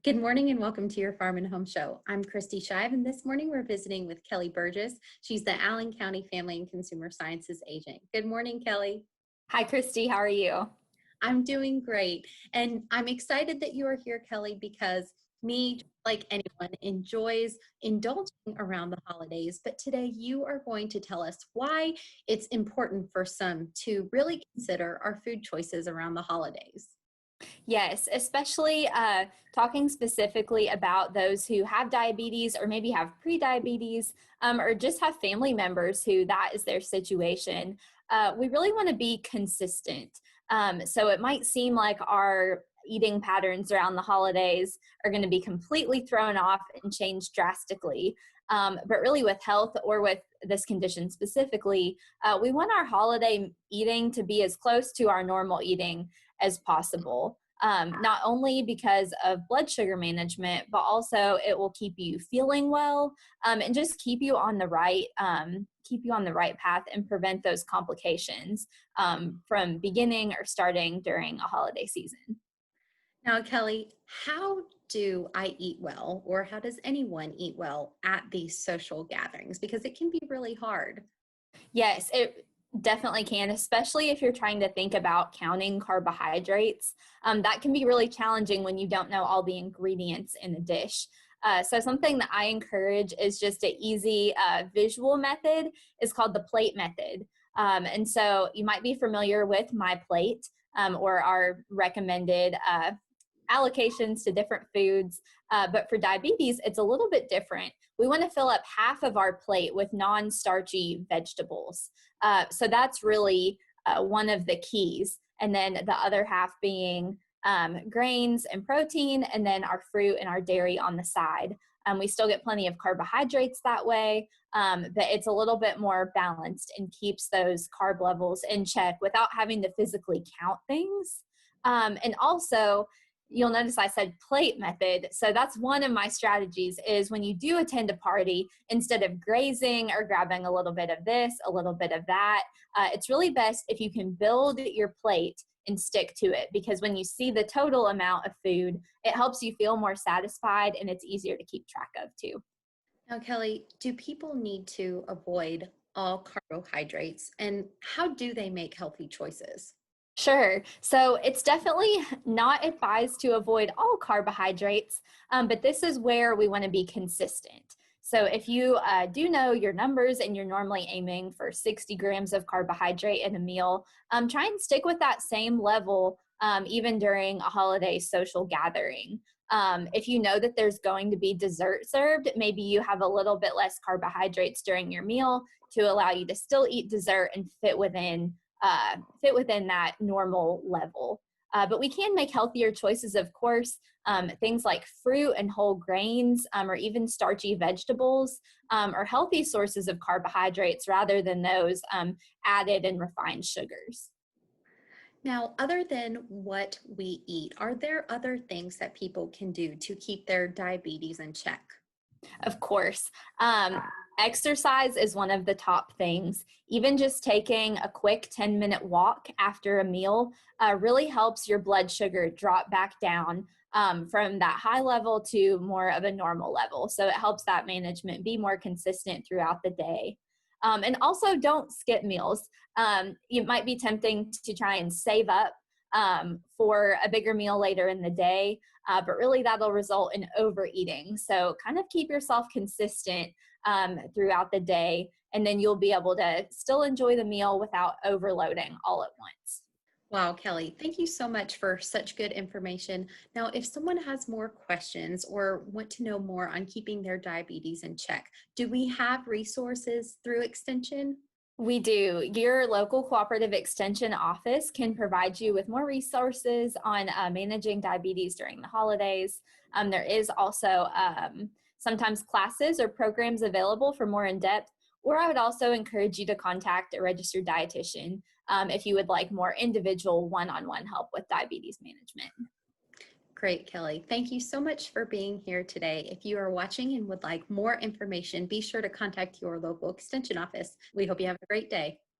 Good morning and welcome to your Farm and Home Show. I'm Kristi Shive, and this morning we're visiting with Kelly Burgess. She's the Allen County Family and Consumer Sciences Agent. Good morning, Kelly. Hi, Kristi. How are you? I'm doing great, and I'm excited that you are here, Kelly, because me, like anyone, enjoys indulging around the holidays. But today you are going to tell us why it's important for some to really consider our food choices around the holidays. Yes, especially talking specifically about those who have diabetes or maybe have prediabetes or just have family members who that is their situation. We really want to be consistent. So it might seem like our eating patterns around the holidays are going to be completely thrown off and changed drastically. But really with health or with this condition specifically, we want our holiday eating to be as close to our normal eating as possible. Not only because of blood sugar management, but also it will keep you feeling well and just keep you on the right path and prevent those complications from beginning or starting during a holiday season. Now, Kelly, how do I eat well, or how does anyone eat well at these social gatherings? Because it can be really hard. Yes, it definitely can, especially if you're trying to think about counting carbohydrates. That can be really challenging when you don't know all the ingredients in a dish. So something that I encourage is just an easy visual method. It's called the plate method. And so you might be familiar with My Plate or our recommended allocations to different foods. But for diabetes, it's a little bit different. We want to fill up half of our plate with non-starchy vegetables. So that's really one of the keys. And then the other half being grains and protein, and then our fruit and our dairy on the side. We still get plenty of carbohydrates that way, but it's a little bit more balanced and keeps those carb levels in check without having to physically count things. And also, you'll notice I said plate method. So that's one of my strategies is when you do attend a party, instead of grazing or grabbing a little bit of this, a little bit of that, it's really best if you can build your plate and stick to it, because when you see the total amount of food, it helps you feel more satisfied and it's easier to keep track of too. Now, Kelly, do people need to avoid all carbohydrates, and how do they make healthy choices? Sure. So it's definitely not advised to avoid all carbohydrates, but this is where we want to be consistent. So if you do know your numbers and you're normally aiming for 60 grams of carbohydrate in a meal, try and stick with that same level even during a holiday social gathering. If you know that there's going to be dessert served, maybe you have a little bit less carbohydrates during your meal to allow you to still eat dessert and fit within that normal level. But we can make healthier choices, of course. Things like fruit and whole grains or even starchy vegetables are healthy sources of carbohydrates rather than those added and refined sugars. Now, other than what we eat, are there other things that people can do to keep their diabetes in check? Of course. Exercise is one of the top things. Even just taking a quick 10-minute walk after a meal really helps your blood sugar drop back down from that high level to more of a normal level. So it helps that management be more consistent throughout the day. And also don't skip meals. It might be tempting to try and save up for a bigger meal later in the day, but really that'll result in overeating. So kind of keep yourself consistent throughout the day, and then you'll be able to still enjoy the meal without overloading all at once. Wow, Kelly, thank you so much for such good information. Now, if someone has more questions or want to know more on keeping their diabetes in check, do we have resources through Extension? We do. Your local cooperative extension office can provide you with more resources on managing diabetes during the holidays. There is also sometimes classes or programs available for more in-depth, or I would also encourage you to contact a registered dietitian if you would like more individual one-on-one help with diabetes management. Great, Kelly. Thank you so much for being here today. If you are watching and would like more information, be sure to contact your local extension office. We hope you have a great day.